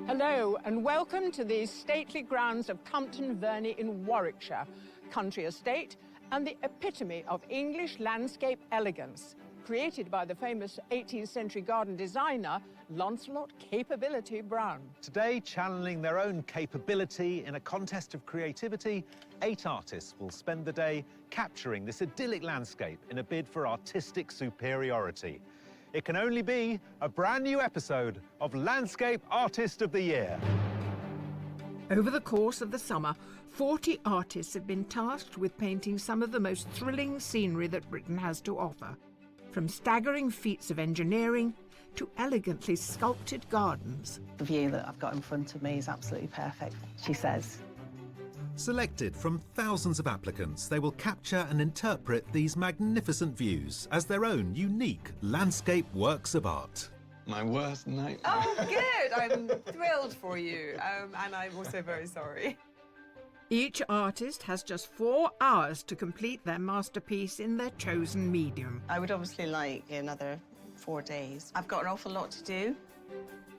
Hello and welcome to the stately grounds of Compton, Verney in Warwickshire, country estate and the epitome of English landscape elegance, created by the famous 18th century garden designer Lancelot Capability Brown. Today, channeling their own capability in a contest of creativity, 8 artists will spend the day capturing this idyllic landscape in a bid for artistic superiority. It can only be a brand new episode of Landscape Artist of the Year. Over the course of the summer, 40 artists have been tasked with painting some of the most thrilling scenery that Britain has to offer, from staggering feats of engineering to elegantly sculpted gardens. The view that I've got in front of me is absolutely perfect, she says. Selected from thousands of applicants, they will capture and interpret these magnificent views as their own unique landscape works of art. My worst nightmare. Oh, good! I'm thrilled for you, and I'm also very sorry. Each artist has just 4 hours to complete their masterpiece in their chosen medium. I would obviously like another 4 days. I've got an awful lot to do.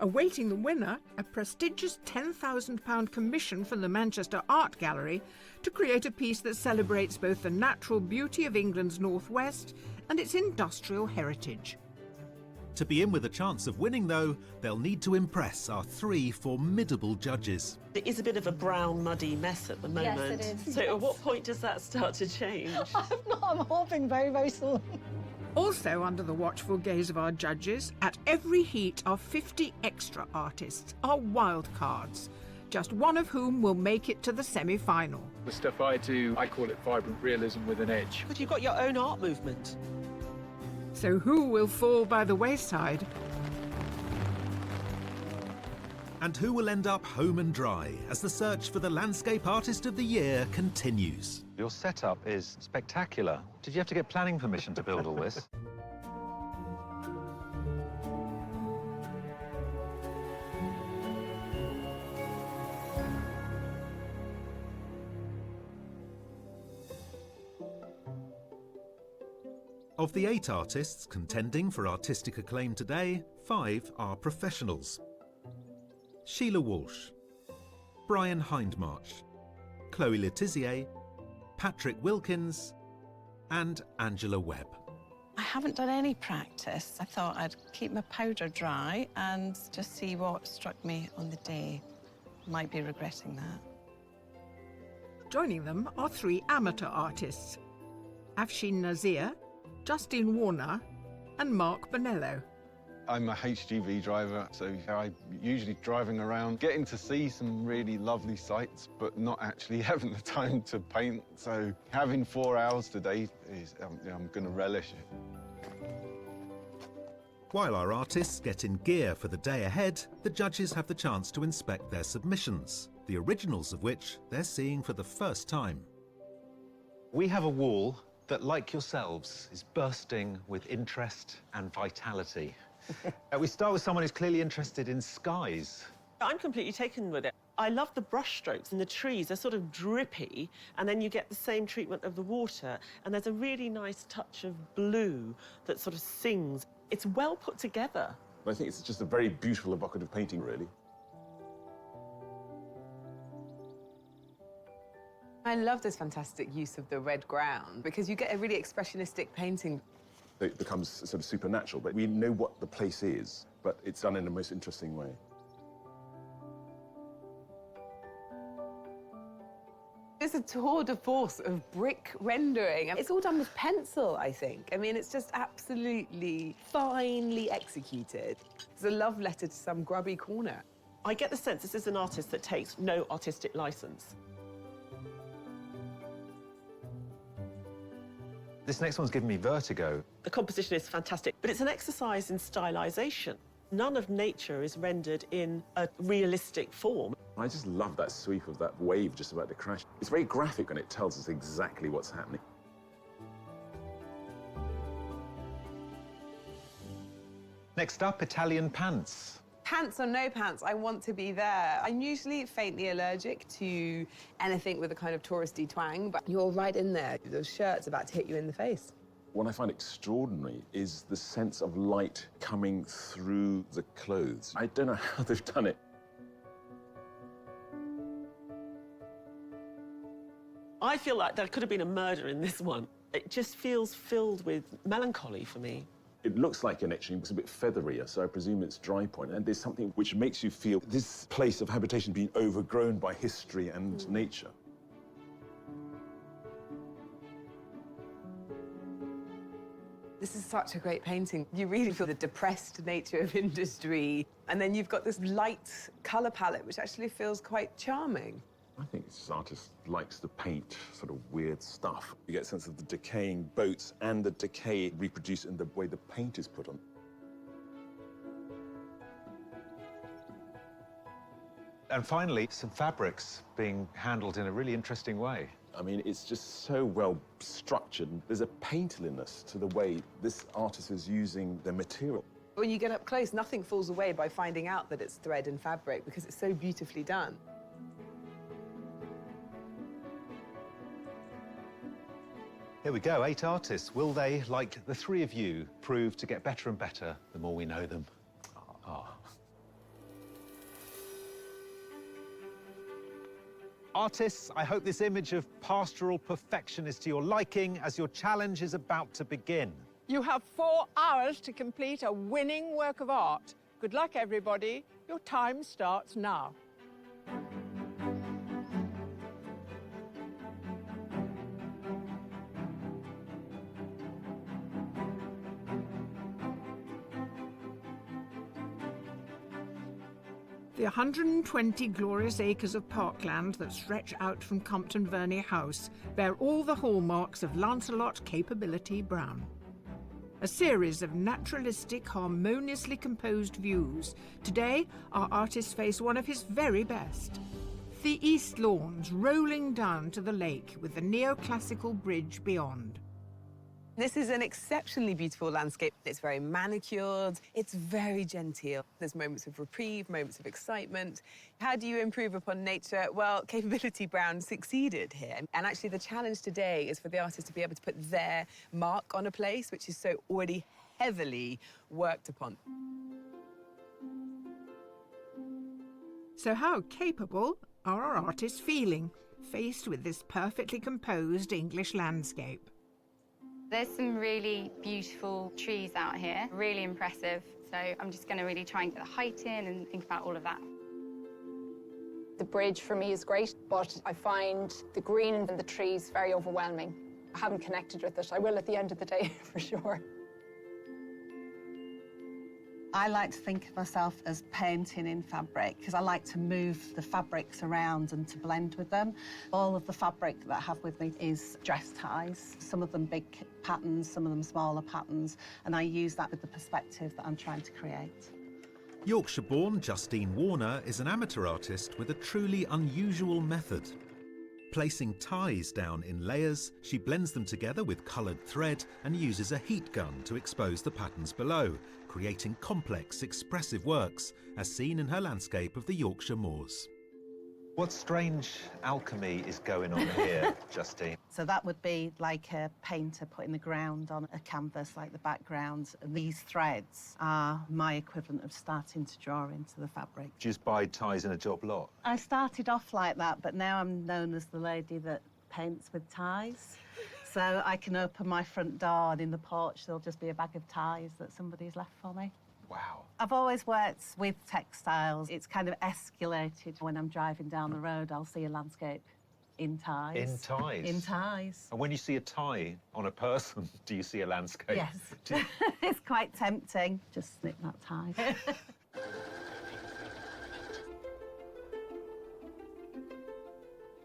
Awaiting the winner, a prestigious £10,000 commission from the Manchester Art Gallery to create a piece that celebrates both the natural beauty of England's northwest and its industrial heritage. To be in with a chance of winning, though, they'll need to impress our 3 formidable judges. It is a bit of a brown, muddy mess at the moment. Yes, it is. So at what point does that start to change? I'm hoping very, very soon. Also under the watchful gaze of our judges, at every heat are 50 extra artists, our wild cards, just one of whom will make it to the semi-final. The stuff I do, I call it vibrant realism with an edge. But you've got your own art movement. So who will fall by the wayside? And who will end up home and dry as the search for the Landscape Artist of the Year continues? Your setup is spectacular. Did you have to get planning permission to build all this? Of the 8 artists contending for artistic acclaim today, 5 are professionals. Sheila Walsh, Brian Hindmarch, Chloe Letizier, Patrick Wilkins and Angela Webb. I haven't done any practice. I thought I'd keep my powder dry and just see what struck me on the day. Might be regretting that. Joining them are 3 amateur artists, Afshin Nazir, Justine Warner and Mark Bonello. I'm a HGV driver, so I'm usually driving around, getting to see some really lovely sights, but not actually having the time to paint. So having 4 hours today, I'm going to relish it. While our artists get in gear for the day ahead, the judges have the chance to inspect their submissions, the originals of which they're seeing for the first time. We have a wall that, like yourselves, is bursting with interest and vitality. We start with someone who's clearly interested in skies. I'm completely taken with it. I love the brush strokes in the trees. They're sort of drippy, and then you get the same treatment of the water, and there's a really nice touch of blue that sort of sings. It's well put together. I think it's just a very beautiful, evocative painting, really. I love this fantastic use of the red ground because you get a really expressionistic painting. It becomes sort of supernatural, but we know what the place is, but it's done in the most interesting way. It's a tour de force of brick rendering. It's all done with pencil, I think. I mean, it's just absolutely finely executed. It's a love letter to some grubby corner. I get the sense this is an artist that takes no artistic license. This next one's given me vertigo. The composition is fantastic, but it's an exercise in stylization. None of nature is rendered in a realistic form. I just love that sweep of that wave just about to crash. It's very graphic and it tells us exactly what's happening. Next up, Italian pants. Pants or no pants, I want to be there. I'm usually faintly allergic to anything with a kind of touristy twang, but you're right in there. Those shirts about to hit you in the face. What I find extraordinary is the sense of light coming through the clothes. I don't know how they've done it. I feel like there could have been a murder in this one. It just feels filled with melancholy for me. It looks like an etching, it's a bit featherier, so I presume it's dry point. And there's something which makes you feel this place of habitation being overgrown by history and nature. This is such a great painting. You really feel the depressed nature of industry. And then you've got this light colour palette, which actually feels quite charming. I think this artist likes to paint sort of weird stuff. You get a sense of the decaying boats and the decay reproduced in the way the paint is put on. And finally, some fabrics being handled in a really interesting way. I mean, it's just so well structured. There's a painterliness to the way this artist is using the material. When you get up close, nothing falls away by finding out that it's thread and fabric because it's so beautifully done. Here we go, 8 artists. Will they, like the 3 of you, prove to get better and better the more we know them? Artists, I hope this image of pastoral perfection is to your liking as your challenge is about to begin. You have 4 hours to complete a winning work of art. Good luck, everybody. Your time starts now. The 120 glorious acres of parkland that stretch out from Compton Verney House bear all the hallmarks of Lancelot Capability Brown. A series of naturalistic, harmoniously composed views. Today, our artists face one of his very best. The East Lawns rolling down to the lake with the neoclassical bridge beyond. This is an exceptionally beautiful landscape. It's very manicured, it's very genteel. There's moments of reprieve, moments of excitement. How do you improve upon nature? Well, Capability Brown succeeded here. And actually the challenge today is for the artists to be able to put their mark on a place which is so already heavily worked upon. So how capable are our artists feeling, faced with this perfectly composed English landscape? There's some really beautiful trees out here, really impressive. So I'm just going to really try and get the height in and think about all of that. The bridge for me is great, but I find the green and the trees very overwhelming. I haven't connected with it. I will at the end of the day, for sure. I like to think of myself as painting in fabric because I like to move the fabrics around and to blend with them. All of the fabric that I have with me is dress ties, some of them big patterns, some of them smaller patterns, and I use that with the perspective that I'm trying to create. Yorkshire-born Justine Warner is an amateur artist with a truly unusual method. Placing ties down in layers, she blends them together with coloured thread and uses a heat gun to expose the patterns below, creating complex, expressive works, as seen in her landscape of the Yorkshire moors. What strange alchemy is going on here, Justine? So that would be like a painter putting the ground on a canvas, like the background. And these threads are my equivalent of starting to draw into the fabric. Do you just buy ties in a job lot? I started off like that, but now I'm known as the lady that paints with ties. So I can open my front door and in the porch there'll just be a bag of ties that somebody's left for me. Wow. I've always worked with textiles. It's kind of escalated. When I'm driving down the road, I'll see a landscape in ties. In ties? In ties. And when you see a tie on a person, do you see a landscape? Yes. It's quite tempting. Just snip that tie.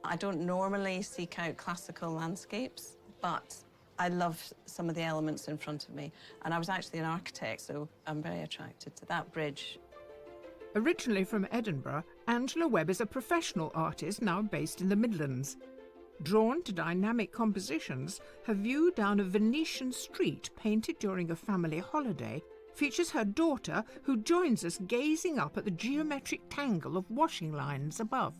I don't normally seek out classical landscapes, but I love some of the elements in front of me. And I was actually an architect, so I'm very attracted to that bridge. Originally from Edinburgh, Angela Webb is a professional artist now based in the Midlands. Drawn to dynamic compositions, her view down a Venetian street painted during a family holiday features her daughter, who joins us gazing up at the geometric tangle of washing lines above.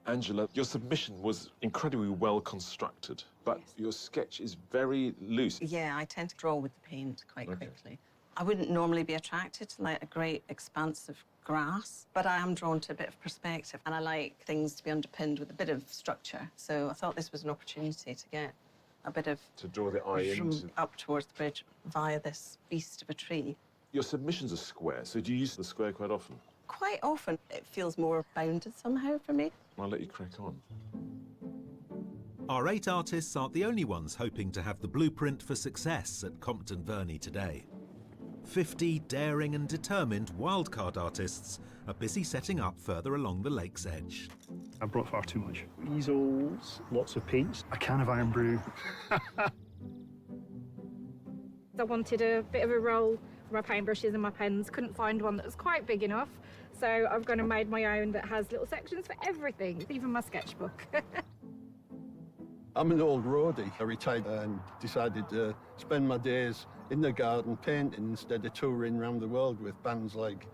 Angela, your submission was incredibly well constructed, but your sketch is very loose. Yeah, I tend to draw with the paint quite quickly. I wouldn't normally be attracted to like a great expanse of grass, but I am drawn to a bit of perspective, and I like things to be underpinned with a bit of structure. So I thought this was an opportunity to get a bit of... To draw the eye from into... up towards the bridge via this beast of a tree. Your submissions are square, so do you use the square quite often? Quite often, it feels more bounded somehow for me. I'll let you crack on. Our 8 artists aren't the only ones hoping to have the blueprint for success at Compton Verney today. 50 daring and determined wildcard artists are busy setting up further along the lake's edge. I brought far too much. Easels, lots of paints, a can of iron brew. I wanted a bit of a roll for my paintbrushes and my pens. Couldn't find one that was quite big enough, so I've gone and made my own that has little sections for everything, even my sketchbook. I'm an old roadie. I retired and decided to spend my days in the garden painting instead of touring around the world with bands like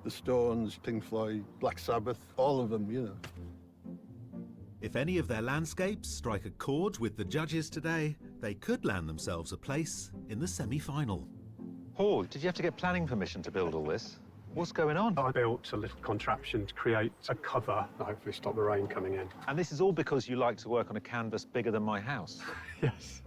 The Stones, Pink Floyd, Black Sabbath, all of them, you know. If any of their landscapes strike a chord with the judges today, they could land themselves a place in the semi-final. Paul, did you have to get planning permission to build all this? What's going on? I built a little contraption to create a cover to hopefully stop the rain coming in. And this is all because you like to work on a canvas bigger than my house? Yes.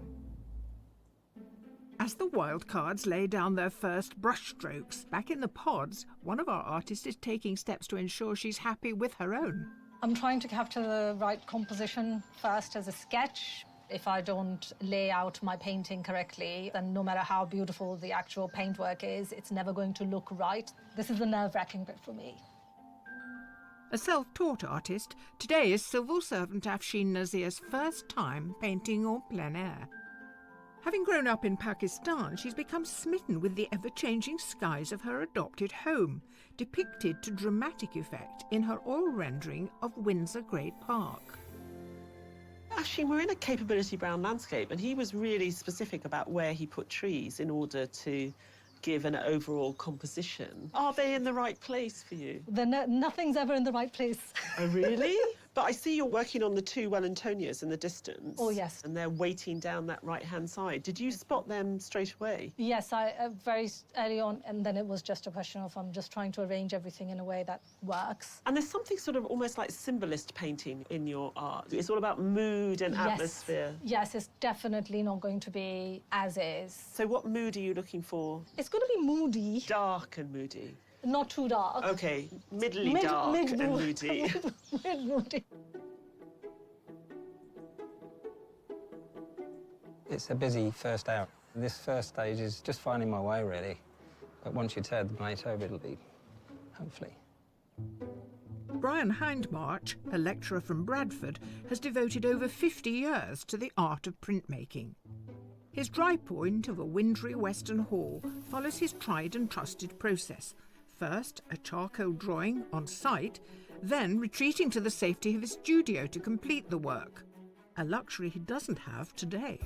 As the wildcards lay down their first brushstrokes, back in the pods, one of our artists is taking steps to ensure she's happy with her own. I'm trying to capture the right composition first as a sketch. If I don't lay out my painting correctly, then no matter how beautiful the actual paintwork is, it's never going to look right. This is the nerve-wracking bit for me. A self-taught artist, today is civil servant Afshin Nazir's first time painting en plein air. Having grown up in Pakistan, she's become smitten with the ever-changing skies of her adopted home, depicted to dramatic effect in her oil rendering of Windsor Great Park. Actually, we're in a capability brown landscape, and he was really specific about where he put trees in order to give an overall composition. Are they in the right place for you? Nothing's ever in the right place. Oh, really? But I see you're working on the 2 Wellingtonias in the distance. Oh, yes. And they're waiting down that right-hand side. Did you spot them straight away? Yes, I very early on, and then it was just a question of I'm just trying to arrange everything in a way that works. And there's something sort of almost like symbolist painting in your art. It's all about mood and atmosphere. Yes, it's definitely not going to be as is. So what mood are you looking for? It's going to be moody. Dark and moody. Not too dark. OK, middly dark and moody. Mid-moody. It's a busy first hour. This first stage is just finding my way, really. But once you've turned the night over, it'll be, hopefully. Brian Hindmarch, a lecturer from Bradford, has devoted over 50 years to the art of printmaking. His dry point of a wintry western hall follows his tried and trusted process. First, a charcoal drawing on site, then retreating to the safety of his studio to complete the work, a luxury he doesn't have today.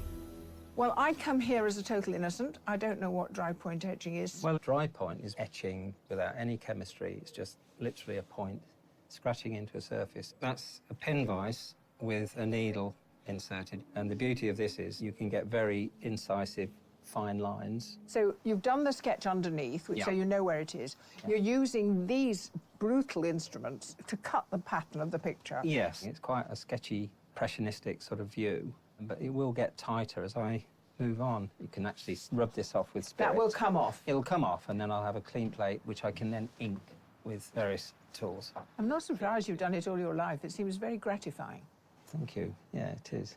Well, I come here as a total innocent. I don't know what dry point etching is. Well, dry point is etching without any chemistry. It's just literally a point scratching into a surface. That's a pen vise with a needle inserted. And the beauty of this is you can get very incisive, fine lines. So you've done the sketch underneath, so you know where it is. You're using these brutal instruments to cut the pattern of the picture. Yes, it's quite a sketchy, impressionistic sort of view, but it will get tighter as I move on. You can actually rub this off with spirit. That will come off? It'll come off, and then I'll have a clean plate, which I can then ink with various tools. I'm not surprised you've done it all your life. It seems very gratifying. Thank you. Yeah, it is.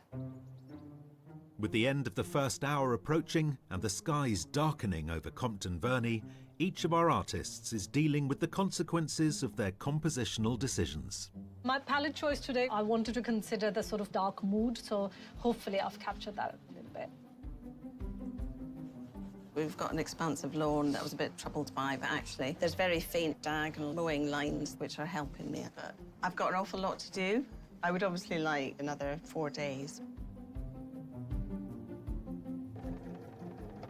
With the end of the first hour approaching and the skies darkening over Compton Verney, each of our artists is dealing with the consequences of their compositional decisions. My palette choice today, I wanted to consider the sort of dark mood, so hopefully I've captured that a little bit. We've got an expansive lawn that I was a bit troubled by, but actually there's very faint diagonal mowing lines which are helping me. But I've got an awful lot to do. I would obviously like another 4 days.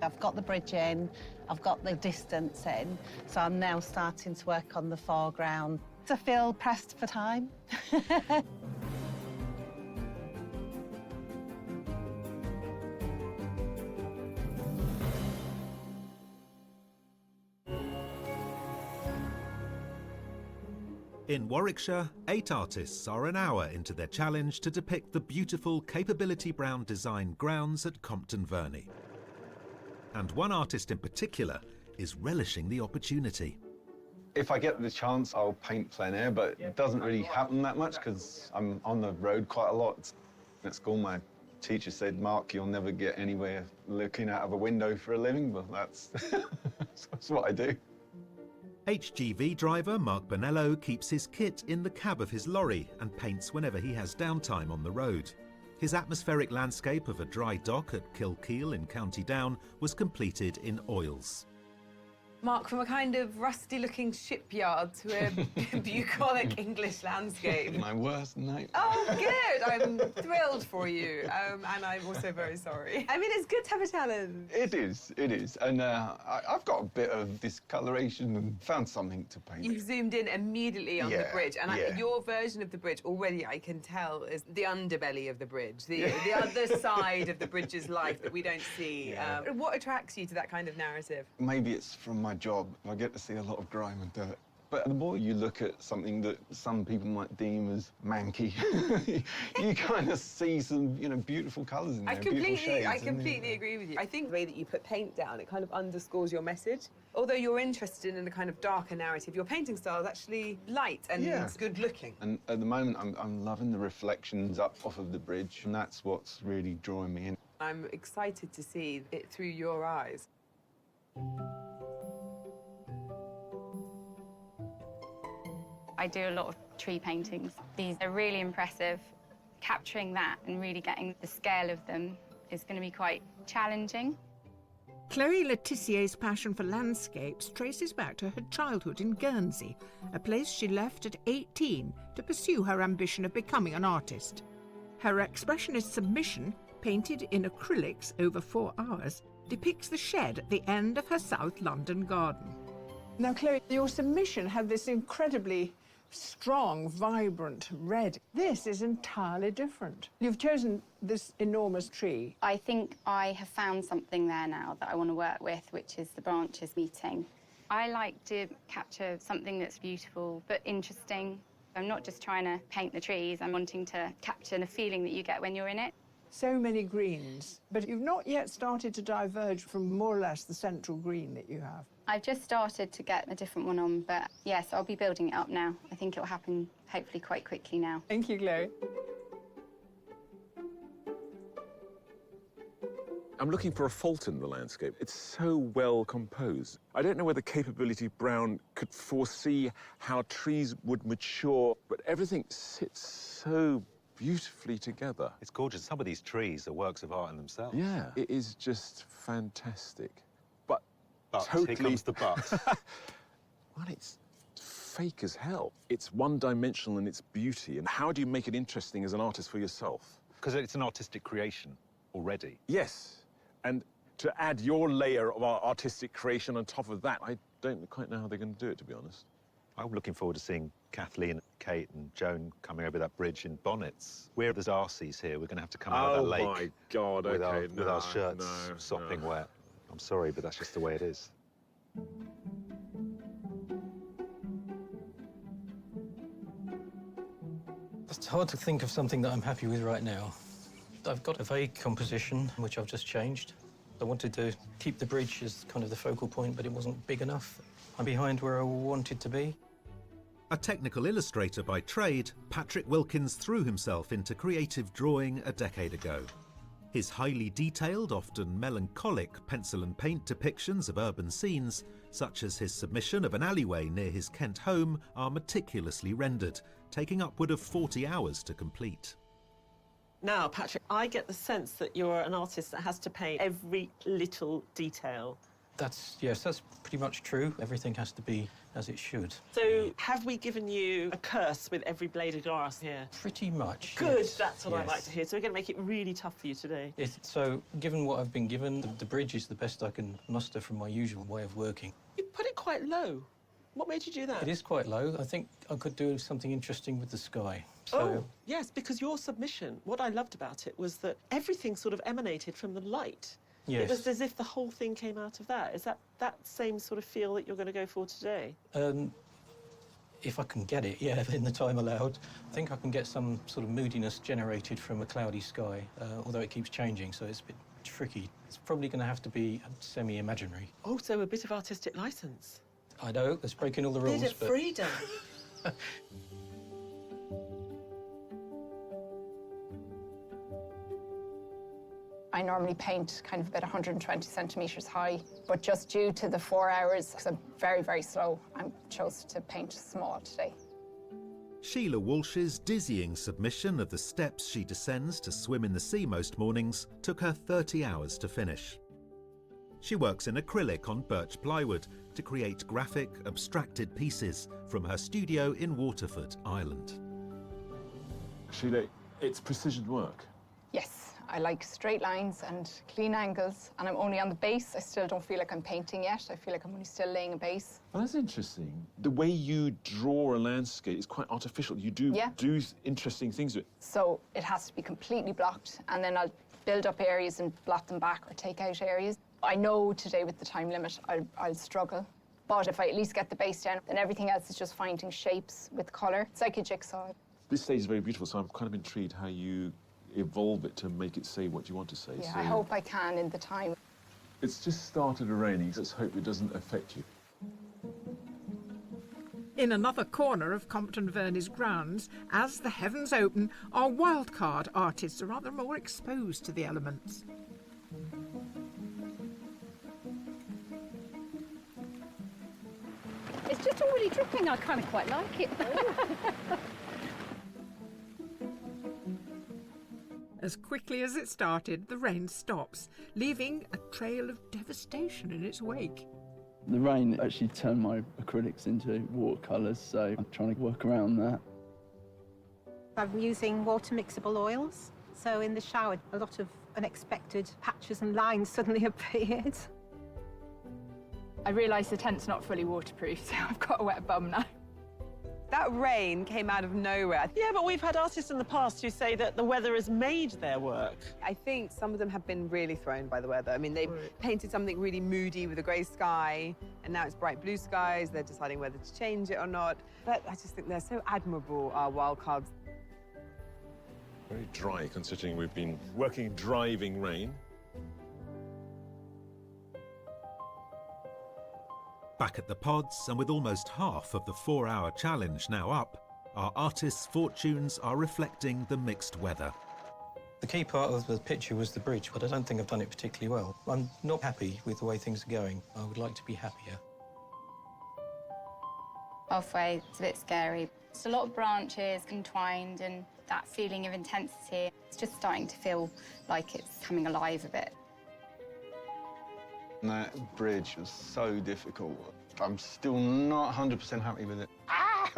I've got the bridge in, I've got the distance in, so I'm now starting to work on the foreground. I feel pressed for time. In Warwickshire, 8 artists are an hour into their challenge to depict the beautiful Capability Brown design grounds at Compton Verney. And one artist in particular is relishing the opportunity. If I get the chance, I'll paint plein air, but it doesn't really happen that much because I'm on the road quite a lot. At school, my teacher said, "Mark, you'll never get anywhere looking out of a window for a living," but that's, that's what I do. HGV driver Mark Bonello keeps his kit in the cab of his lorry and paints whenever he has downtime on the road. His atmospheric landscape of a dry dock at Kilkeel in County Down was completed in oils. Mark, from a kind of rusty-looking shipyard to a bucolic English landscape. My worst night. Oh, good! I'm thrilled for you, and I'm also very sorry. I mean, it's good to have a challenge. It is. And I've got a bit of discoloration and found something to paint. You've zoomed in immediately on the bridge, and your version of the bridge already I can tell is the underbelly of the bridge, the other side of the bridge's life that we don't see. What attracts you to that kind of narrative? Maybe it's from my job. I get to see a lot of grime and dirt. But the more you look at something that some people might deem as manky, you kind of see some, beautiful colours in there, beautiful shades. I completely agree with you. I think the way that you put paint down, it kind of underscores your message. Although you're interested in a kind of darker narrative, your painting style is actually light and good-looking. And at the moment, I'm loving the reflections up off of the bridge, and that's what's really drawing me in. I'm excited to see it through your eyes. I do a lot of tree paintings. These are really impressive. Capturing that and really getting the scale of them is going to be quite challenging. Chloe Letizier's passion for landscapes traces back to her childhood in Guernsey, a place she left at 18 to pursue her ambition of becoming an artist. Her expressionist submission, painted in acrylics over 4 hours, depicts the shed at the end of her South London garden. Now, Chloe, your submission had this incredibly strong, vibrant red. This is entirely different. You've chosen this enormous tree. I think I have found something there now that I want to work with, which is the branches meeting. I like to capture something that's beautiful but interesting. I'm not just trying to paint the trees, I'm wanting to capture the feeling that you get when you're in it. So many greens, but you've not yet started to diverge from more or less the central green that you have. I've just started to get a different one on, but yes, I'll be building it up now. I think it'll happen hopefully quite quickly now. Thank you, Chloe. I'm looking for a fault in the landscape. It's so well composed. I don't know whether Capability Brown could foresee how trees would mature, but everything sits so beautifully together. It's gorgeous. Some of these trees are works of art in themselves. Yeah, it is just fantastic. But Here comes the but. Well, it's fake as hell. It's one-dimensional in its beauty. And how do you make it interesting as an artist for yourself? Because it's an artistic creation already. Yes. And to add your layer of our artistic creation on top of that, I don't quite know how they're going to do it, to be honest. I'm looking forward to seeing Kathleen, Kate and Joan coming over that bridge in bonnets. We're the Darcys here. We're going to have to come out of that lake. Oh, my God, with OK, with our shirts sopping wet. I'm sorry, but that's just the way it is. It's hard to think of something that I'm happy with right now. I've got a vague composition, which I've just changed. I wanted to keep the bridge as kind of the focal point, but it wasn't big enough. I'm behind where I wanted to be. A technical illustrator by trade, Patrick Wilkins threw himself into creative drawing a decade ago. His highly detailed, often melancholic pencil and paint depictions of urban scenes, such as his submission of an alleyway near his Kent home, are meticulously rendered, taking upward of 40 hours to complete. Now, Patrick, I get the sense that you're an artist that has to paint every little detail Yes, that's pretty much true. Everything has to be as it should. So have we given you a curse with every blade of grass here? Pretty much. Good, yes. that's what I Yes. like to hear. So we're going to make it really tough for you today. So, given what I've been given, the bridge is the best I can muster from my usual way of working. You put it quite low. What made you do that? It is quite low. I think I could do something interesting with the sky. So, Oh, yes, because your submission, what I loved about it was that everything sort of emanated from the light. yes. It was as if the whole thing came out of that. Is that same sort of feel that you're going to go for today? If I can get it, yeah, in the time allowed. I think I can get some sort of moodiness generated from a cloudy sky, although it keeps changing, so it's a bit tricky. It's probably going to have to be semi-imaginary. Oh, so a bit of artistic license. I know, it's breaking all the rules, Bit of but... freedom. I normally paint kind of about 120 centimetres high, but just due to the 4 hours, because I'm very, very slow, I chose to paint small today. Sheila Walsh's dizzying submission of the steps she descends to swim in the sea most mornings took her 30 hours to finish. She works in acrylic on birch plywood to create graphic, abstracted pieces from her studio in Waterford, Ireland. Sheila, it's precision work. Yes, I like straight lines and clean angles, and I'm only on the base. I still don't feel like I'm painting yet. I feel like I'm only still laying a base. Well, that's interesting. The way you draw a landscape is quite artificial. You do interesting things with it. So it has to be completely blocked, and then I'll build up areas and blot them back or take out areas. I know today with the time limit I'll struggle, but if I at least get the base down, then everything else is just finding shapes with colour. It's like a jigsaw. This stage is very beautiful, so I'm kind of intrigued how you evolve it to make it say what you want to say. Yeah, so I hope I can in the time. It's just started raining. Let's hope it doesn't affect you. In another corner of Compton Verney's grounds, as the heavens open, our wildcard artists are rather more exposed to the elements. It's just already dripping. I kind of quite like it. As quickly as it started, the rain stops, leaving a trail of devastation in its wake. The rain actually turned my acrylics into watercolours, so I'm trying to work around that. I'm using water mixable oils, so in the shower a lot of unexpected patches and lines suddenly appeared. I realised the tent's not fully waterproof, so I've got a wet bum now. That rain came out of nowhere. Yeah, but we've had artists in the past who say that the weather has made their work. I think some of them have been really thrown by the weather. I mean, they painted something really moody with a grey sky, and now it's bright blue skies. They're deciding whether to change it or not. But I just think they're so admirable, our wild cards. Very dry, considering we've been working driving rain. Back at the pods, and with almost half of the 4-hour challenge now up, our artists' fortunes are reflecting the mixed weather. The key part of the picture was the bridge, but I don't think I've done it particularly well. I'm not happy with the way things are going. I would like to be happier. Halfway, it's a bit scary. It's a lot of branches entwined and that feeling of intensity. It's just starting to feel like it's coming alive a bit. That bridge was so difficult. I'm still not 100% happy with it. Ah!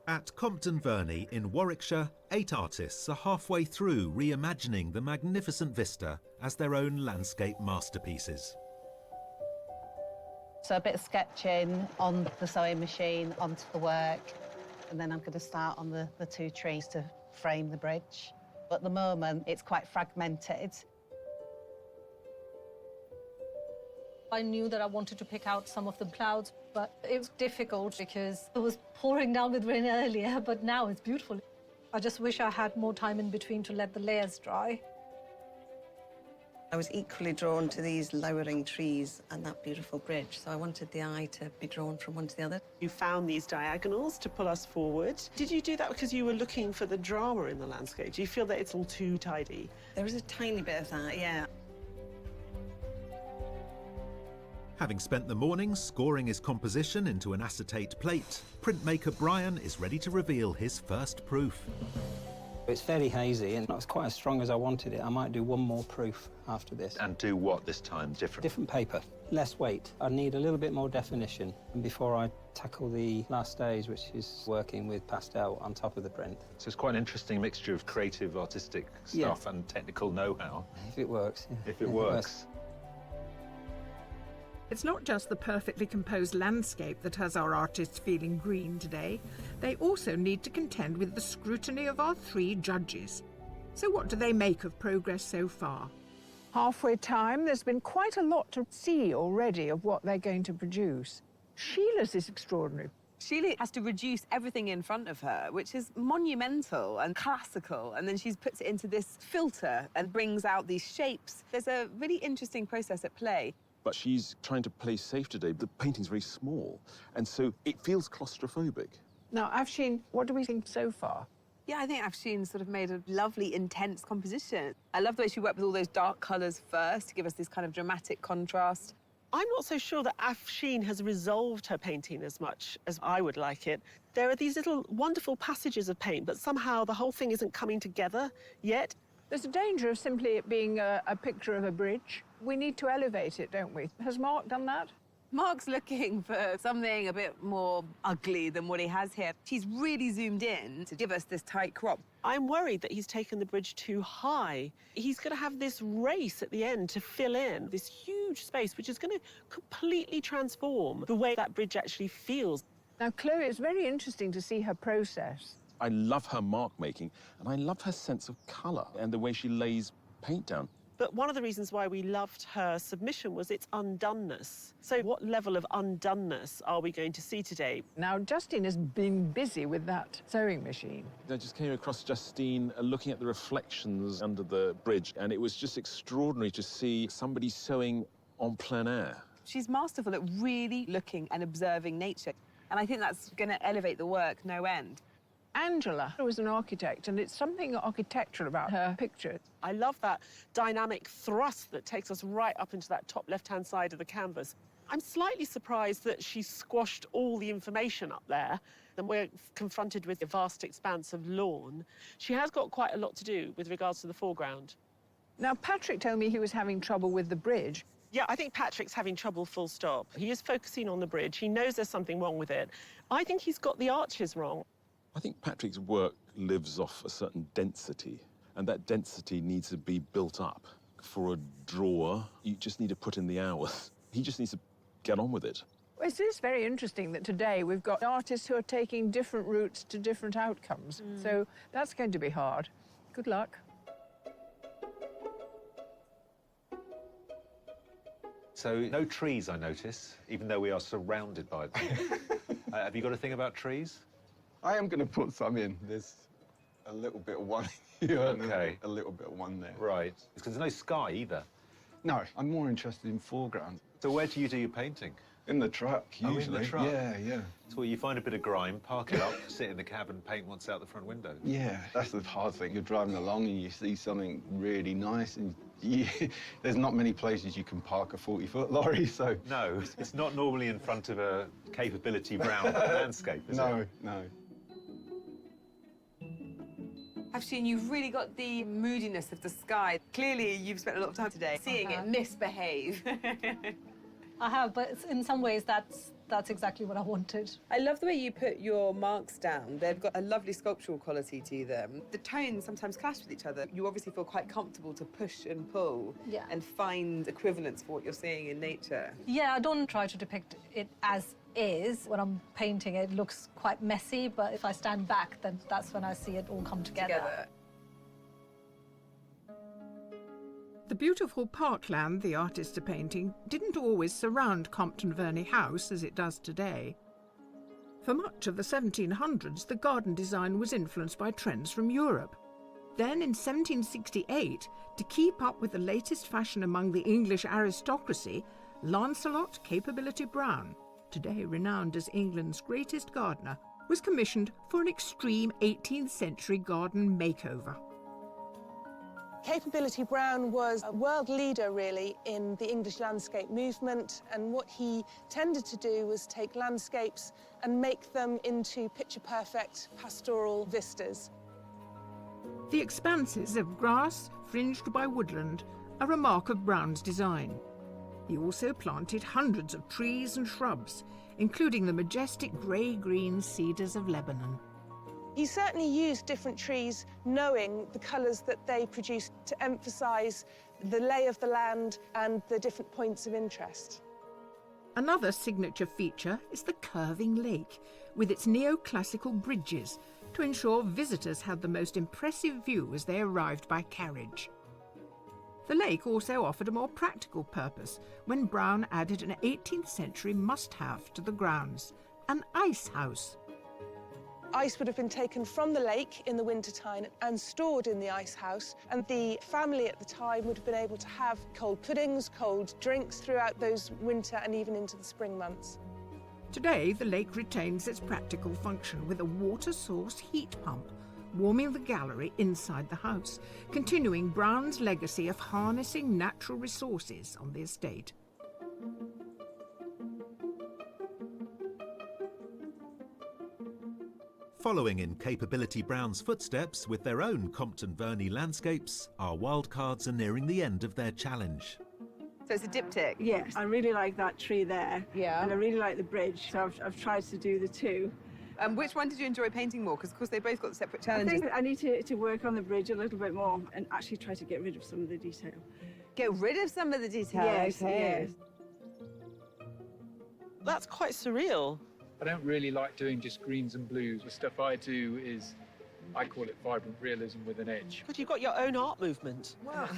At Compton Verney in Warwickshire, 8 artists are halfway through reimagining the magnificent vista as their own landscape masterpieces. So a bit of sketching on the sewing machine, onto the work, and then I'm going to start on the 2 trees to frame the bridge. At the moment, it's quite fragmented. I knew that I wanted to pick out some of the clouds, but it was difficult because it was pouring down with rain earlier, but now it's beautiful. I just wish I had more time in between to let the layers dry. I was equally drawn to these lowering trees and that beautiful bridge, so I wanted the eye to be drawn from one to the other. You found these diagonals to pull us forward. Did you do that because you were looking for the drama in the landscape? Do you feel that it's all too tidy? There was a tiny bit of that, yeah. Having spent the morning scoring his composition into an acetate plate, printmaker Brian is ready to reveal his first proof. It's fairly hazy and not quite as strong as I wanted it. I might do one more proof after this. And do what this time? Different paper, less weight. I need a little bit more definition before I tackle the last stage, which is working with pastel on top of the print. So it's quite an interesting mixture of creative, artistic stuff and technical know-how. If it works. Yeah. If it works. It's not just the perfectly composed landscape that has our artists feeling green today. They also need to contend with the scrutiny of our 3 judges. So what do they make of progress so far? Halfway time, there's been quite a lot to see already of what they're going to produce. Sheila's is extraordinary. Sheila has to reduce everything in front of her, which is monumental and classical, and then she puts it into this filter and brings out these shapes. There's a really interesting process at play. But she's trying to play safe today. The painting's very small, and so it feels claustrophobic. Now, Afshin, what do we think so far? Yeah, I think Afshin sort of made a lovely, intense composition. I love the way she worked with all those dark colours first to give us this kind of dramatic contrast. I'm not so sure that Afshin has resolved her painting as much as I would like it. There are these little wonderful passages of paint, but somehow the whole thing isn't coming together yet. There's a danger of simply it being a picture of a bridge. We need to elevate it, don't we? Has Mark done that? Mark's looking for something a bit more ugly than what he has here. She's really zoomed in to give us this tight crop. I'm worried that he's taken the bridge too high. He's going to have this race at the end to fill in this huge space, which is going to completely transform the way that bridge actually feels. Now, Chloe, it's very interesting to see her process. I love her mark making, and I love her sense of colour and the way she lays paint down. But one of the reasons why we loved her submission was its undoneness. So what level of undoneness are we going to see today? Now, Justine has been busy with that sewing machine. I just came across Justine looking at the reflections under the bridge, and it was just extraordinary to see somebody sewing en plein air. She's masterful at really looking and observing nature, and I think that's going to elevate the work no end. Angela was an architect, and it's something architectural about her picture. I love that dynamic thrust that takes us right up into that top left-hand side of the canvas. I'm slightly surprised that she squashed all the information up there, and we're confronted with a vast expanse of lawn. She has got quite a lot to do with regards to the foreground. Now, Patrick told me he was having trouble with the bridge. Yeah, I think Patrick's having trouble full stop. He is focusing on the bridge. He knows there's something wrong with it. I think he's got the arches wrong. I think Patrick's work lives off a certain density, and that density needs to be built up. For a drawer, you just need to put in the hours. He just needs to get on with it. Well, it is very interesting that today we've got artists who are taking different routes to different outcomes. So that's going to be hard. Good luck. So no trees, I notice, even though we are surrounded by them. Have you got a thing about trees? I am going to put some in. There's a little bit of one here and a little bit of one there. Right. Because there's no sky either. No, I'm more interested in foreground. So where do you do your painting? In the truck, usually. Oh, in the truck? Yeah, yeah. So you find a bit of grime, park it up, sit in the cab and paint once out the front window? Yeah, that's the hard thing. You're driving along and you see something really nice and there's not many places you can park a 40-foot lorry, so... No, it's not normally in front of a capability brown landscape, is it? No, no. Afshin, you've really got the moodiness of the sky. Clearly, you've spent a lot of time today seeing it misbehave. I have, but in some ways, that's exactly what I wanted. I love the way you put your marks down. They've got a lovely sculptural quality to them. The tones sometimes clash with each other. You obviously feel quite comfortable to push and pull and find equivalents for what you're seeing in nature. Yeah, I don't try to depict it as is. When I'm painting, it looks quite messy, but if I stand back, then that's when I see it all come together. The beautiful parkland the artists are painting didn't always surround Compton Verney House as it does today. For much of the 1700s, the garden design was influenced by trends from Europe. Then in 1768, to keep up with the latest fashion among the English aristocracy, Lancelot Capability Brown, today renowned as England's greatest gardener, was commissioned for an extreme 18th century garden makeover. Capability Brown was a world leader, really, in the English landscape movement, and what he tended to do was take landscapes and make them into picture-perfect pastoral vistas. The expanses of grass, fringed by woodland, are a mark of Brown's design. He also planted hundreds of trees and shrubs, including the majestic grey-green cedars of Lebanon. He certainly used different trees, knowing the colours that they produced to emphasise the lay of the land and the different points of interest. Another signature feature is the curving lake, with its neoclassical bridges, to ensure visitors had the most impressive view as they arrived by carriage. The lake also offered a more practical purpose when Brown added an 18th century must-have to the grounds, an ice house. Ice would have been taken from the lake in the wintertime and stored in the ice house, and the family at the time would have been able to have cold puddings, cold drinks throughout those winter and even into the spring months. Today, the lake retains its practical function with a water source heat pump, warming the gallery inside the house, continuing Brown's legacy of harnessing natural resources on the estate. Following in Capability Brown's footsteps with their own Compton Verney landscapes, our wildcards are nearing the end of their challenge. So it's a diptych? Yes, I really like that tree there. Yeah. And I really like the bridge, so I've tried to do the two. Which one did you enjoy painting more? Because, of course, they both got separate challenges. I think I need to work on the bridge a little bit more and actually try to get rid of some of the detail. Get rid of some of the detail? Yes, okay. yes. That's quite surreal. I don't really like doing just greens and blues. The stuff I do is, I call it vibrant realism with an edge. But you've got your own art movement. Wow.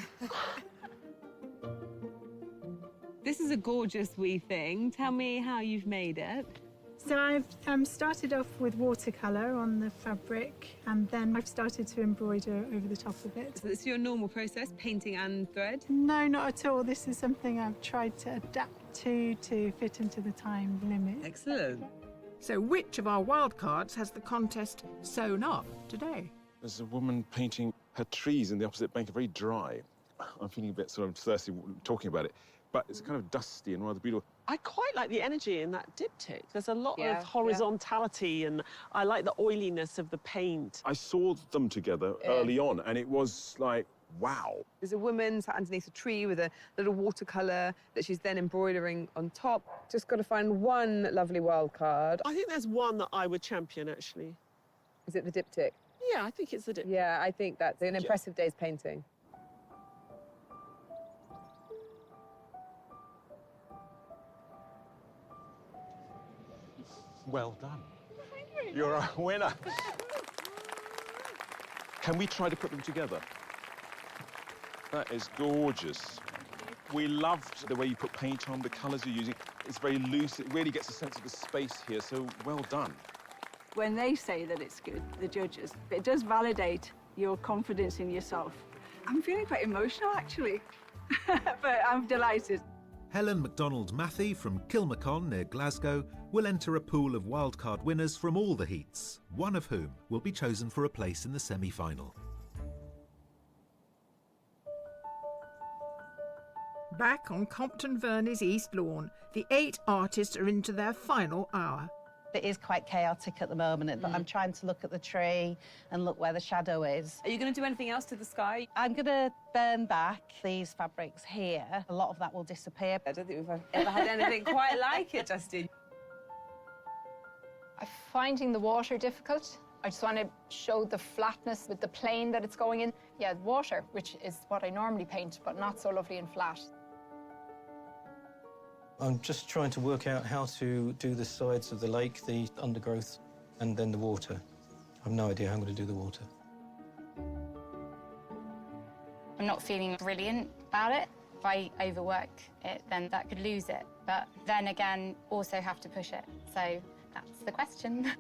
This is a gorgeous wee thing. Tell me how you've made it. So I've started off with watercolour on the fabric, and then I've started to embroider over the top of it. So it's your normal process, painting and thread? No, not at all. This is something I've tried to adapt to fit into the time limit. Excellent. So which of our wildcards has the contest sewn up today? There's a woman painting her trees in the opposite bank, very dry. I'm feeling a bit sort of thirsty talking about it, but it's kind of dusty and rather beautiful. I quite like the energy in that diptych. There's a lot Yeah, of horizontality, and I like the oiliness of the paint. I saw them together early on, and it was like, wow. There's a woman sat underneath a tree with a little watercolour that she's then embroidering on top. Just got to find one lovely wild card. I think there's one that I would champion, actually. Is it the diptych? Yeah, I think it's the diptych. Yeah, I think that's an impressive day's painting. Well done. You're a winner. Can we try to put them together? That is gorgeous. We loved the way you put paint on, the colours you're using. It's very loose. It really gets a sense of the space here, so well done. When they say that it's good, the judges, it does validate your confidence in yourself. I'm feeling quite emotional, actually, but I'm delighted. Helen MacDonald-Matthey from Kilmacon near Glasgow will enter a pool of wildcard winners from all the heats, one of whom will be chosen for a place in the semi-final. Back on Compton Verney's East Lawn, the 8 artists are into their final hour. It is quite chaotic at the moment. I'm trying to look at the tree and look where the shadow is. Are you going to do anything else to the sky? I'm going to burn back these fabrics here. A lot of that will disappear. I don't think we've ever had anything quite like it, Justin. I'm finding the water difficult. I just want to show the flatness with the plane that it's going in. Yeah, water, which is what I normally paint, but not so lovely and flat. I'm just trying to work out how to do the sides of the lake, the undergrowth, and then the water. I've no idea how I'm going to do the water. I'm not feeling brilliant about it. If I overwork it, then that could lose it. But then again, also have to push it. So that's the question.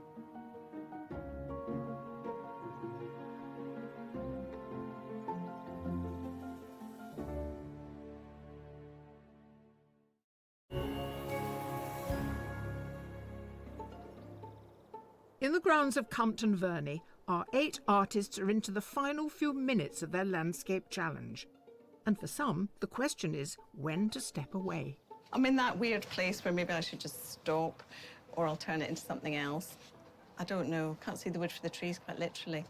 In the grounds of Compton Verney, Our 8 artists are into the final few minutes of their landscape challenge. And for some, the question is when to step away. I'm in that weird place where maybe I should just stop or I'll turn it into something else. I don't know. Can't see the wood for the trees, quite literally.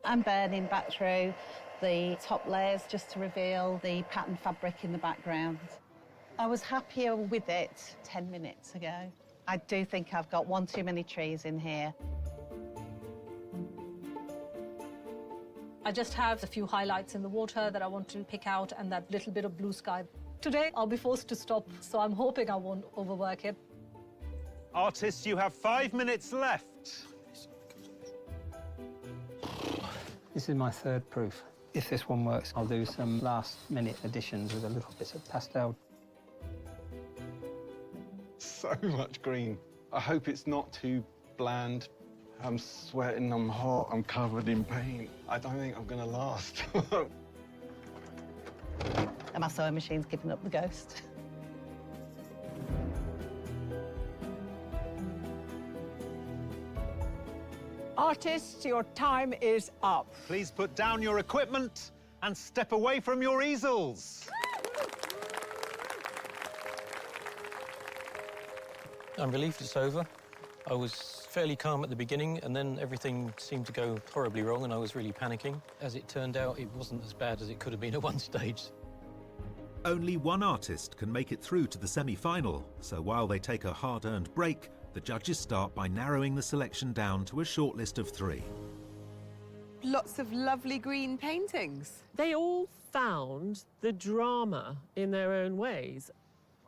I'm burning back through the top layers just to reveal the pattern fabric in the background. I was happier with it 10 minutes ago. I do think I've got one too many trees in here. I just have a few highlights in the water that I want to pick out and that little bit of blue sky. Today, I'll be forced to stop, so I'm hoping I won't overwork it. Artists, you have 5 minutes left. This is my third proof. If this one works, I'll do some last-minute additions with a little bit of pastel. So much green. I hope it's not too bland. I'm sweating, I'm hot, I'm covered in paint. I don't think I'm gonna last. And my sewing machine's giving up the ghost. Artists, your time is up. Please put down your equipment and step away from your easels. I'm relieved it's over. I was fairly calm at the beginning, and then everything seemed to go horribly wrong, and I was really panicking. As it turned out, it wasn't as bad as it could have been at one stage. Only one artist can make it through to the semi-final, so while they take a hard-earned break, the judges start by narrowing the selection down to a short list of 3. Lots of lovely green paintings. They all found the drama in their own ways.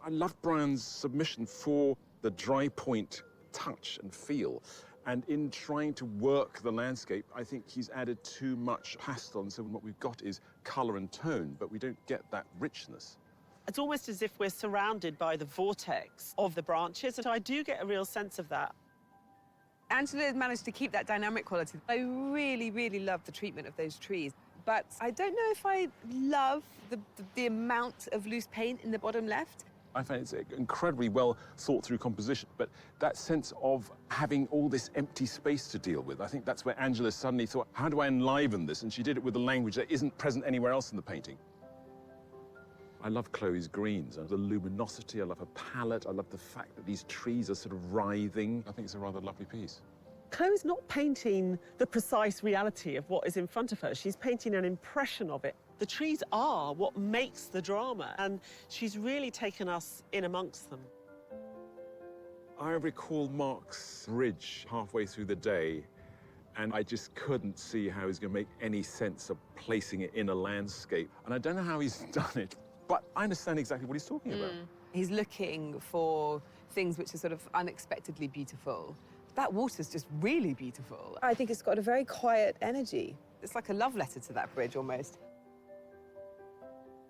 I love Brian's submission for the dry point touch and feel. And in trying to work the landscape, I think he's added too much pastel, and so what we've got is colour and tone, but we don't get that richness. It's almost as if we're surrounded by the vortex of the branches, and I do get a real sense of that. Angela managed to keep that dynamic quality. I really, really love the treatment of those trees, but I don't know if I love the amount of loose paint in the bottom left. I find it's an incredibly well thought through composition, but that sense of having all this empty space to deal with, I think that's where Angela suddenly thought, how do I enliven this? And she did it with a language that isn't present anywhere else in the painting. I love Chloe's greens. I love the luminosity, I love her palette, I love the fact that these trees are sort of writhing. I think it's a rather lovely piece. Chloe's not painting the precise reality of what is in front of her. She's painting an impression of it. The trees are what makes the drama, and she's really taken us in amongst them. I recall Mark's bridge halfway through the day, and I just couldn't see how he's going to make any sense of placing it in a landscape. And I don't know how he's done it, but I understand exactly what he's talking about. He's looking for things which are sort of unexpectedly beautiful. That water's just really beautiful. I think it's got a very quiet energy. It's like a love letter to that bridge, almost.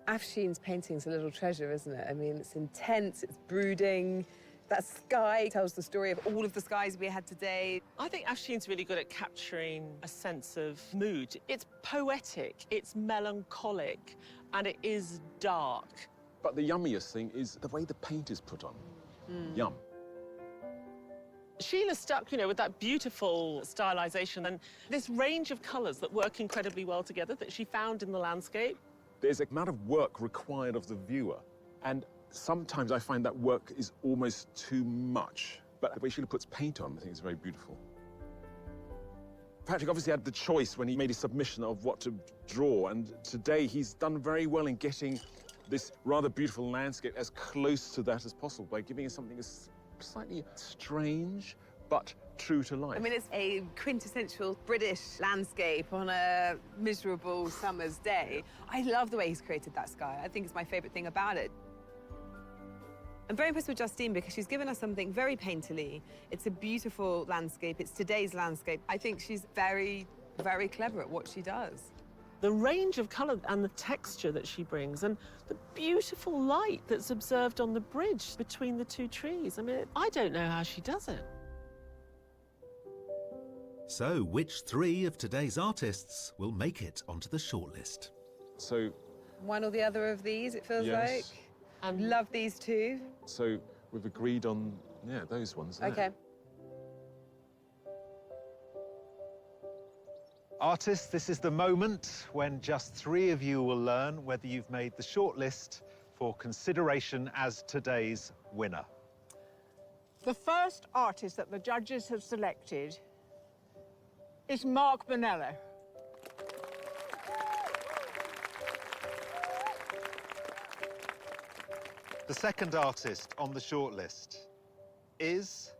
Afshin's painting's a little treasure, isn't it? I mean, it's intense, it's brooding. That sky tells the story of all of the skies we had today. I think Afshin's really good at capturing a sense of mood. It's poetic, it's melancholic, and it is dark. But the yummiest thing is the way the paint is put on. Yum. Sheila stuck, you know, with that beautiful stylization and this range of colours that work incredibly well together that she found in the landscape. There's an amount of work required of the viewer, and sometimes I find that work is almost too much. But the way Sheila puts paint on, I think is very beautiful. Patrick obviously had the choice when he made his submission of what to draw, and today he's done very well in getting this rather beautiful landscape as close to that as possible by giving us something as slightly strange, but true to life. I mean, it's a quintessential British landscape on a miserable summer's day. I love the way he's created that sky. I think it's my favourite thing about it. I'm very impressed with Justine because she's given us something very painterly. It's a beautiful landscape. It's today's landscape. I think she's very, very clever at what she does. The range of colour and the texture that she brings and the beautiful light that's observed on the bridge between the two trees. I mean, I don't know how she does it. So, which 3 of today's artists will make it onto the shortlist? So, one or the other of these, it feels yes. like. Love these two. So we've agreed on, yeah, those ones there. Okay. Artists, this is the moment when just 3 of you will learn whether you've made the shortlist for consideration as today's winner. The first artist that the judges have selected is Mark Bonello. The second artist on the shortlist is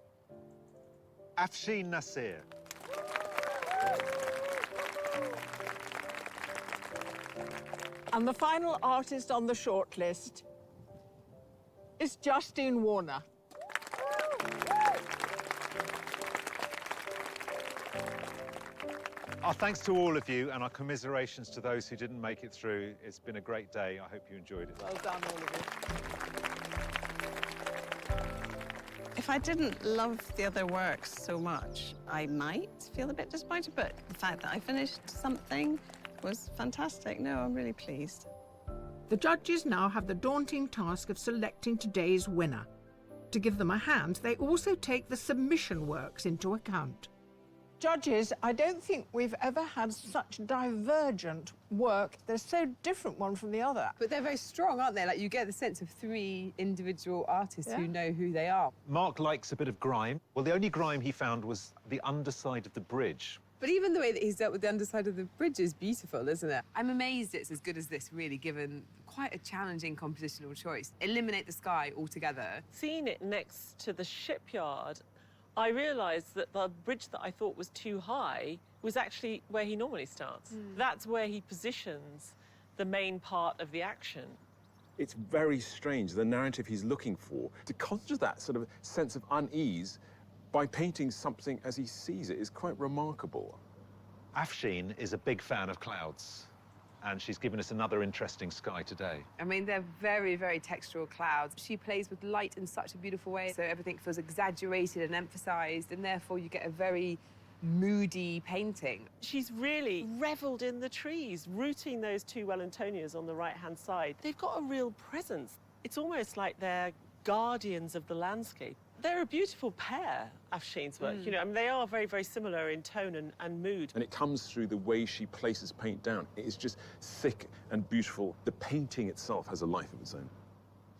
Afshin Nasir. And the final artist on the shortlist is Justine Warner. Our thanks to all of you and our commiserations to those who didn't make it through. It's been a great day. I hope you enjoyed it. Well done, all of you. If I didn't love the other works so much, I might feel a bit disappointed, but the fact that I finished something was fantastic. No, I'm really pleased. The judges now have the daunting task of selecting today's winner. To give them a hand, they also take the submission works into account. Judges, I don't think we've ever had such divergent work. They're so different one from the other. But they're very strong, aren't they? Like, you get the sense of 3 individual artists who know who they are. Mark likes a bit of grime. Well, the only grime he found was the underside of the bridge. But even the way that he's dealt with the underside of the bridge is beautiful, isn't it? I'm amazed it's as good as this, really, given quite a challenging compositional choice. Eliminate the sky altogether. Seeing it next to the shipyard, I realised that the bridge that I thought was too high was actually where he normally starts. That's where he positions the main part of the action. It's very strange, the narrative he's looking for. To conjure that sort of sense of unease by painting something as he sees it is quite remarkable. Afshin is a big fan of clouds, and she's given us another interesting sky today. I mean, they're very, very textural clouds. She plays with light in such a beautiful way, so everything feels exaggerated and emphasised, and therefore you get a very moody painting. She's really revelled in the trees, rooting those 2 Wellingtonias on the right-hand side. They've got a real presence. It's almost like they're guardians of the landscape. They're a beautiful pair, Afshin's work. You know, I mean, they are very, very similar in tone and mood. And it comes through the way she places paint down. It is just thick and beautiful. The painting itself has a life of its own.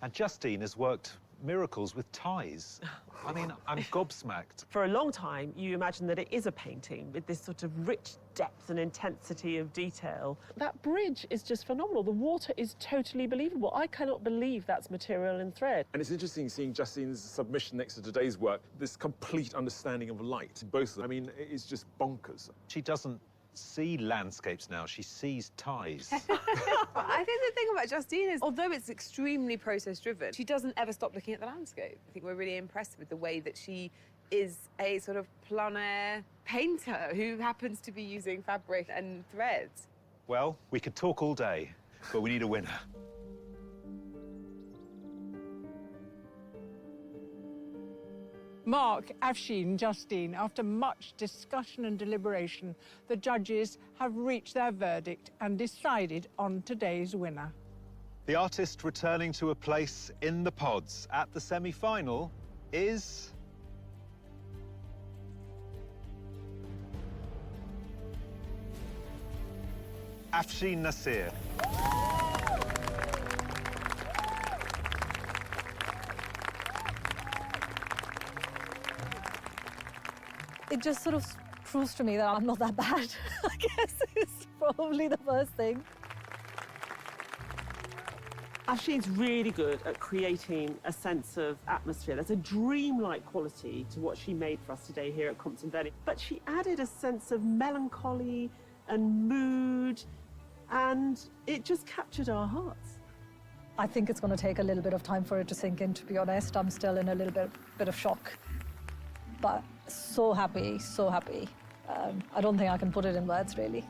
And Justine has worked miracles with ties. I mean, I'm gobsmacked. For a long time, you imagine that it is a painting with this sort of rich depth and intensity of detail. That bridge is just phenomenal. The water is totally believable. I cannot believe that's material and thread. And it's interesting seeing Justine's submission next to today's work, this complete understanding of light. Both, I mean, it's just bonkers. She doesn't see landscapes now, she sees ties. I think the thing about Justine is, although it's extremely process-driven, she doesn't ever stop looking at the landscape. I think we're really impressed with the way that she is a sort of plein air painter who happens to be using fabric and threads. Well, we could talk all day, but we need a winner. Mark, Afshin, Justine, after much discussion and deliberation, the judges have reached their verdict and decided on today's winner. The artist returning to a place in the pods at the semi-final is... Afshin Nasir. It just sort of proves to me that I'm not that bad. I guess it's probably the first thing. Afshin's really good at creating a sense of atmosphere. There's a dreamlike quality to what she made for us today here at Compton Verney. But she added a sense of melancholy and mood, and it just captured our hearts. I think it's going to take a little bit of time for it to sink in, to be honest. I'm still in a little bit of shock. But so happy, so happy. I don't think I can put it in words, really.